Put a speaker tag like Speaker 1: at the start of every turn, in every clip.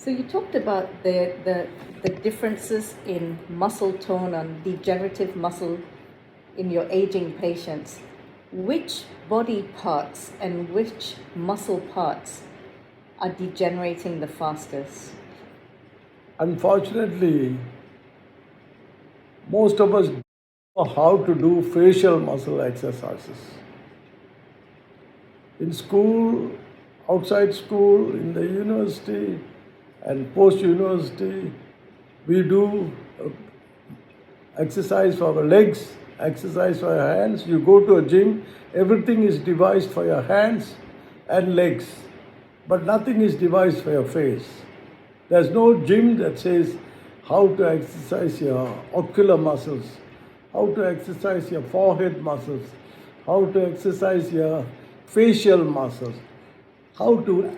Speaker 1: So you talked about the differences in muscle tone and degenerative muscle in your aging patients. Which body parts and which muscle parts are degenerating the fastest?
Speaker 2: Unfortunately, most of us don't know how to do facial muscle exercises. In school, outside school, in the university, and post-university, we do exercise for our legs, exercise for your hands. You go to a gym, everything is devised for your hands and legs, but nothing is devised for your face. There's no gym that says how to exercise your ocular muscles, how to exercise your forehead muscles, how to exercise your facial muscles, how to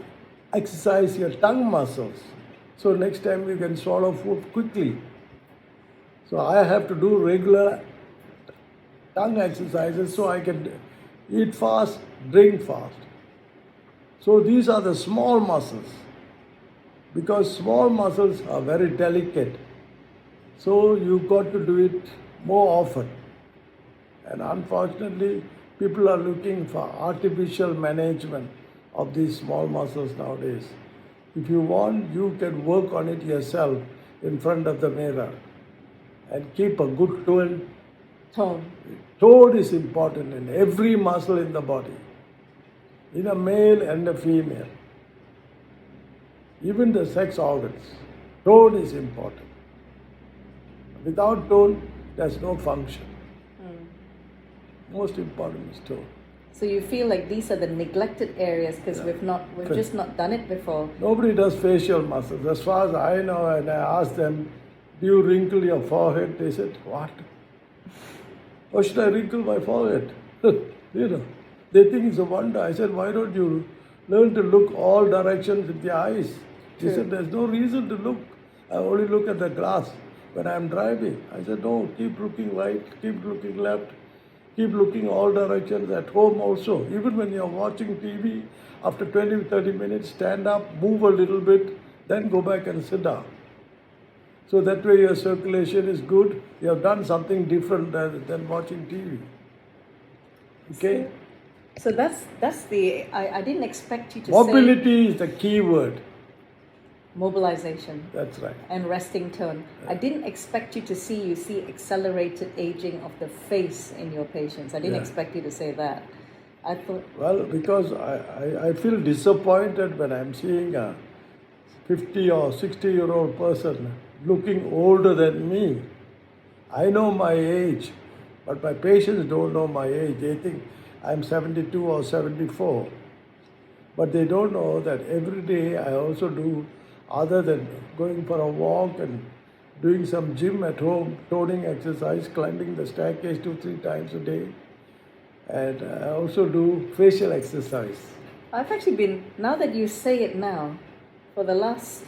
Speaker 2: exercise your tongue muscles. So next time you can swallow food quickly. So I have to do regular tongue exercises so I can eat fast, drink fast. So these are the small muscles, because small muscles are very delicate. So you've got to do it more often. And unfortunately, people are looking for artificial management of these small muscles nowadays. If you want, you can work on it yourself in front of the mirror and keep a good tone. Tone is important in every muscle in the body, in a male and a female. Even the sex organs, tone is important. Without tone, there's no function. Most important is tone.
Speaker 1: So you feel like these are the neglected areas because we've just not done it before.
Speaker 2: Nobody does facial muscles. As far as I know, and I asked them, do you wrinkle your forehead? They said, what? Why should I wrinkle my forehead? They think it's a wonder. I said, why don't you learn to look all directions with your eyes? He said, there's no reason to look. I only look at the glass when I'm driving. I said, no, keep looking right, keep looking left, keep looking all directions at home also. Even when you're watching TV, after 20, 30 minutes, stand up, move a little bit, then go back and sit down. So that way your circulation is good. You have done something different than watching TV. Okay?
Speaker 1: So that's the, I didn't expect you to
Speaker 2: Mobility is the key word.
Speaker 1: Mobilization.
Speaker 2: That's right.
Speaker 1: And resting tone. I didn't expect you to see accelerated aging of the face in your patients. I didn't expect you to say that. I thought...
Speaker 2: Well, because I feel disappointed when I'm seeing a 50 or 60-year-old person looking older than me. I know my age, but my patients don't know my age. They think I'm 72 or 74. But they don't know that every day I also do, other than going for a walk and doing some gym at home, toning exercise, climbing the staircase 2-3 times a day. And I also do facial exercise.
Speaker 1: I've actually been, now that you say it now, for the last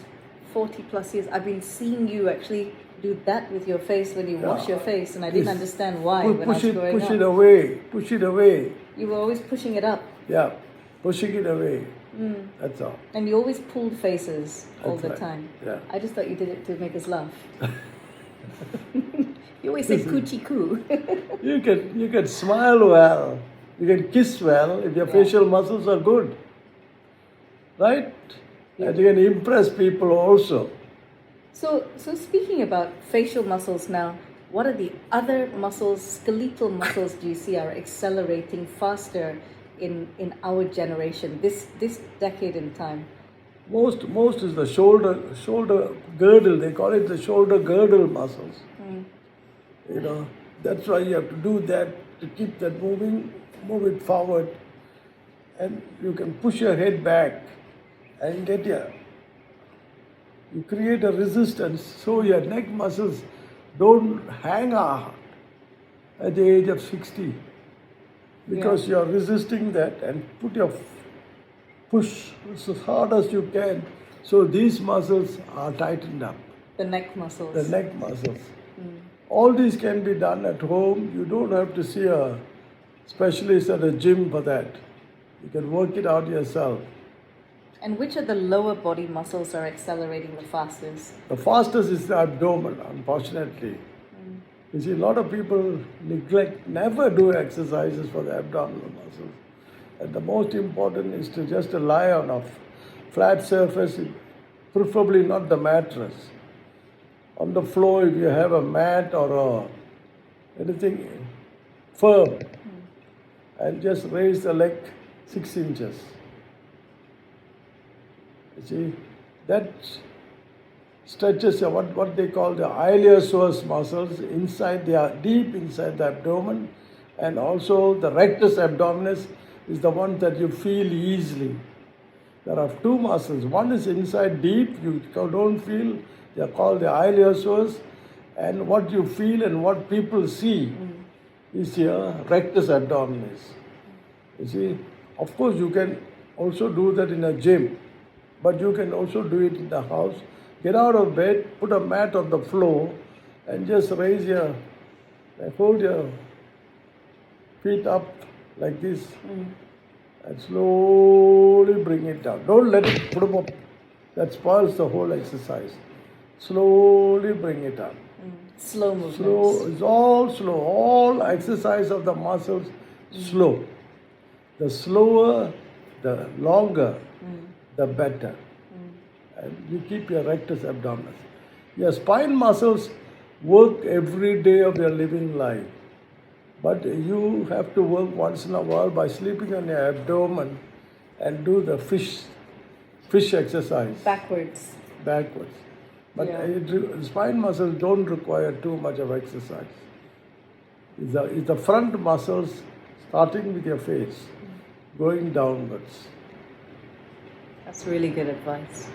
Speaker 1: 40 plus years, I've been seeing you actually do that with your face when you wash your face, and I didn't understand why when I was growing up.
Speaker 2: Push it away, push it away.
Speaker 1: You were always pushing it up.
Speaker 2: Yeah, pushing it away. That's all.
Speaker 1: And you always pulled faces all the time.
Speaker 2: Yeah.
Speaker 1: I just thought you did it to make us laugh. You always say coochie coo.
Speaker 2: You can smile well, you can kiss well if your facial muscles are good. Right? Yeah. And you can impress people also.
Speaker 1: So speaking about facial muscles now, what are the other muscles, skeletal muscles do you see are accelerating faster in our generation, this decade in time?
Speaker 2: Most is the shoulder girdle. They call it the shoulder girdle muscles. That's why you have to do that to keep that moving, move it forward, and you can push your head back and you create a resistance so your neck muscles don't hang hard at the age of 60. Because you are resisting that, and push as hard as you can. So these muscles are tightened up.
Speaker 1: The neck muscles.
Speaker 2: The neck muscles. All these can be done at home. You don't have to see a specialist at a gym for that. You can work it out yourself.
Speaker 1: And which of the lower body muscles are accelerating the fastest?
Speaker 2: The fastest is the abdomen, unfortunately. You see, a lot of people never do exercises for the abdominal muscles. And the most important is to just lie on a flat surface, preferably not the mattress. On the floor, if you have a mat or anything firm, and just raise the leg 6 inches. You see, that stretches what they call the iliopsoas muscles inside, they are deep inside the abdomen, and also the rectus abdominis is the one that you feel easily. There are two muscles. One is inside deep, you don't feel, they are called the iliopsoas, and what you feel and what people see is your rectus abdominis. You see, of course you can also do that in a gym, but you can also do it in the house. Get out of bed, put a mat on the floor, and just hold your feet up like this, and slowly bring it down. Don't let it put them up. That spoils the whole exercise. Slowly bring it up.
Speaker 1: Slow movements.
Speaker 2: Slow, it's all slow. All exercise of the muscles, slow. The slower, the longer, the better. And you keep your rectus abdominis. Your spine muscles work every day of your living life. But you have to work once in a while by sleeping on your abdomen and do the fish exercise.
Speaker 1: Backwards.
Speaker 2: But spine muscles don't require too much of exercise. It's the front muscles starting with your face, going downwards.
Speaker 1: That's really good advice.